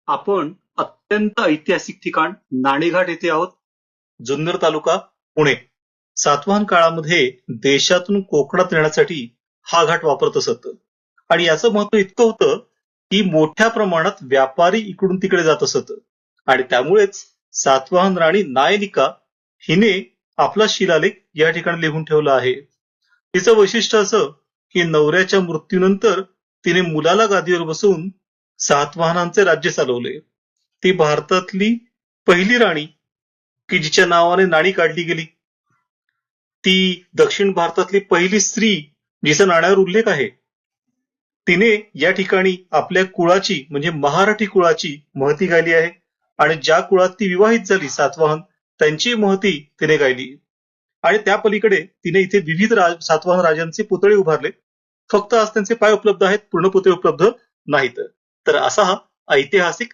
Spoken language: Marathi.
आपण अत्यंत ऐतिहासिक ठिकाण नाणेघाट येथे आहोत. जुन्नर तालुका, पुणे. सातवाहन काळामध्ये देशातून कोकणात येण्यासाठी हा घाट वापरत असत आणि याचं महत्व इतकं होतं की मोठ्या प्रमाणात व्यापारी इकडून तिकडे जात असत आणि त्यामुळेच सातवाहन राणी नायनिका हिने आपला शिलालेख या ठिकाणी लिहून ठेवला आहे. तिचं वैशिष्ट्य असं की नवऱ्याच्या मृत्यूनंतर तिने मुलाला गादीवर बसवून सातवाहनांचे राज्य चालवले. ती भारतातली पहिली राणी की जिच्या नावाने नाणी काढली गेली. ती दक्षिण भारतातली पहिली स्त्री जिचा नाण्यावर उल्लेख आहे. तिने या ठिकाणी आपल्या कुळाची म्हणजे मराठी कुळाची महती गायली आहे आणि ज्या कुळात ती विवाहित झाली सातवाहन त्यांची महती तिने गायली. आणि त्या पलीकडे तिने इथे विविध सातवाहन राजांचे पुतळे उभारले. फक्त आज त्यांचे पाय उपलब्ध आहेत, पूर्ण पुतळे उपलब्ध नाहीत. तर असा हा ऐतिहासिक